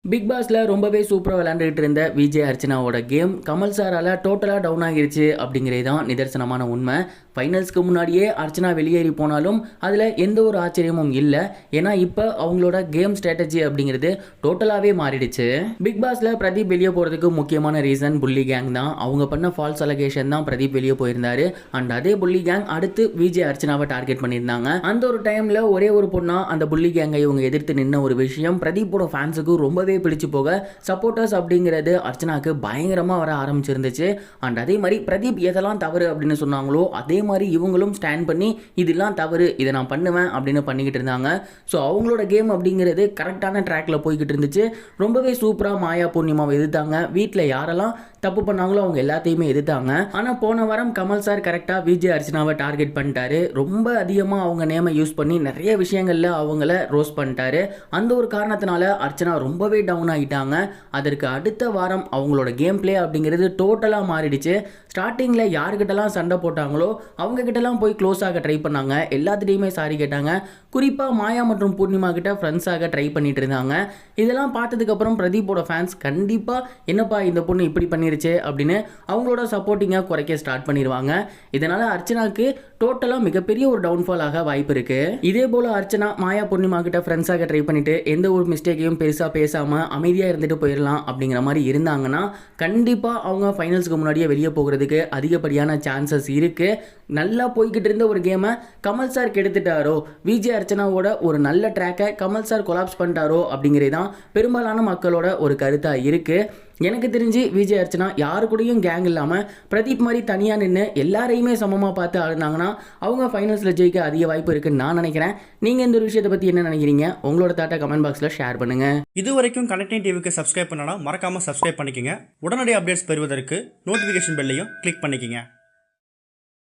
Big பாஸ்ல ரொம்பவே சூப்பராக விளையாண்டுட்டு இருந்த விஜய் அர்ச்சனாவோட கேம் கமல் சாரால டோட்டலாக டவுன் ஆகிருச்சு அப்படிங்கிறது தான் நிதர்சனமான உண்மை. ஃபைனல்ஸ்க்கு முன்னாடியே அர்ச்சனா வெளியேறி போனாலும் அதில் எந்த ஒரு ஆச்சரியமும் இல்லை. ஏன்னா இப்போ அவங்களோட கேம் ஸ்ட்ராட்டஜி அப்படிங்கிறது டோட்டலாகவே மாறிடுச்சு. பிக் பாஸ்ல பிரதீப் வெளியே போகிறதுக்கு முக்கியமான ரீசன் புள்ளி கேங் தான். அவங்க பண்ண ஃபால்ஸ் அலகேஷன் தான் பிரதீப் வெளியே போயிருந்தாரு. அண்ட் அதே புள்ளி கேங் அடுத்து விஜய் அர்ச்சனாவை டார்கெட் பண்ணியிருந்தாங்க. அந்த ஒரு டைமில் ஒரே ஒரு பொண்ணா அந்த புள்ளி கேங்கை இவங்க எதிர்த்து நின்ன ஒரு விஷயம் பிரதீப்போட ஃபேன்ஸுக்கு ரொம்பவே பிடிச்சு போக சப்போர்ட்டர்ஸ் அப்படிங்கிறது அர்ச்சனாக்கு பயங்கரமா வர ஆரம்பிச்சிருந்துச்சு. அண்ட் அதே மாதிரி பிரதீப் எதெல்லாம் தவறு அப்படின்னு சொன்னாங்களோ அதே மாதிரி இவங்களும் ஸ்டாண்ட் பண்ணி இதெல்லாம் தவறு, இதை நான் பண்ணுவேன் அப்படின்னு பண்ணிக்கிட்டு இருந்தாங்க. ஸோ அவங்களோட கேம் அப்படிங்கிறது கரெக்டான ட்ராக்ல போய்கிட்டு இருந்துச்சு. ரொம்பவே சூப்பராக மாயா பூர்ணிமாவை எதிர்த்தாங்க. வீட்டில் யாரெல்லாம் தப்பு பண்ணாங்களோ அவங்க எல்லாத்தையுமே எதிர்த்தாங்க. ஆனால் போன வாரம் கமல் சார் கரெக்டாக விஜய் அர்ச்சனாவை டார்கெட் பண்ணிட்டாரு. ரொம்ப அதிகமாக அவங்க நேமை யூஸ் பண்ணி நிறைய விஷயங்களில் அவங்கள ரோஸ் பண்ணிட்டாரு. அந்த ஒரு காரணத்தினால அர்ச்சனா ரொம்பவே டவுன் ஆகிட்டாங்க. அதற்கு அடுத்த வாரம் அவங்களோட கேம் பிளே அப்படிங்கிறது டோட்டலாக மாறிடுச்சு. ஸ்டார்டிங்கில் யாருக்கிட்டலாம் சண்டை போட்டாங்களோ அவங்க கிட்டலாம் போய் க்ளோஸ் ஆக ட்ரை பண்ணாங்க. எல்லாத்துலேயுமே சாரி கேட்டாங்க. குறிப்பாக மாயா மற்றும் பூர்ணிமா கிட்ட ஃப்ரெண்ட்ஸாக ட்ரை பண்ணிட்டு இருந்தாங்க. இதெல்லாம் பார்த்ததுக்கப்புறம் பிரதீப்போட ஃபேன்ஸ் கண்டிப்பாக என்னப்பா இந்த பொண்ணு இப்படி பண்ணிருச்சு அப்படின்னு அவங்களோட சப்போர்ட்டிங்காக குறைக்க ஸ்டார்ட் பண்ணிடுவாங்க. இதனால் அர்ச்சனாக்கு டோட்டலாக மிகப்பெரிய ஒரு டவுன்ஃபாலாக வாய்ப்பு இருக்குது. இதே போல் அர்ச்சனா மாயா பூர்ணிமா கிட்ட ஃப்ரெண்ட்ஸாக ட்ரை பண்ணிட்டு எந்த ஒரு மிஸ்டேக்கையும் பெருசாக பேசாமல் அமைதியாக இருந்துட்டு போயிடலாம் அப்படிங்கிற மாதிரி இருந்தாங்கன்னா கண்டிப்பாக அவங்க ஃபைனல்ஸ்க்கு முன்னாடியே வெளியே போகிறதுக்கு அதிகப்படியான சான்சஸ் இருக்குது. நல்லா போய்கிட்டு இருந்த ஒரு கேமை கமல் சார் கெடுத்துட்டாரோ, விஜய் அர்ச்சனாவோட ஒரு நல்ல ட்ராக்கை கமல் சார் கொலாப்ஸ் பண்ணிட்டாரோ அப்படிங்கிறது தான் பெரும்பாலான மக்களோட ஒரு கருத்தாக இருக்குது. எனக்கு தெரிஞ்சு விஜய் அர்ச்சனா யாரு கூடயும் கேங் இல்லாமல் பிரதீப் மாதிரி தனியாக நின்று எல்லாரையுமே சமமாக பார்த்து ஆடுனாங்கன்னா அவங்க ஃபைனல்ஸில் ஜெயிக்க அதிக வாய்ப்பு இருக்குன்னு நான் நினைக்கிறேன். நீங்கள் இந்த ஒரு விஷயத்தை பற்றி என்ன நினைக்கிறீங்க? உங்களோட தாட்டை கமெண்ட் பாக்ஸில் ஷேர் பண்ணுங்கள். இது வரைக்கும் கனெக்டிங் டிவிக்கு சப்ஸ்கிரைப் பண்ணனா மறக்காமல் சப்ஸ்கிரைப் பண்ணிக்கங்க. உடனடி அப்டேட்ஸ் பெறுவதற்கு நோட்டிஃபிகேஷன் பெல்லையும் கிளிக் பண்ணிக்கங்க.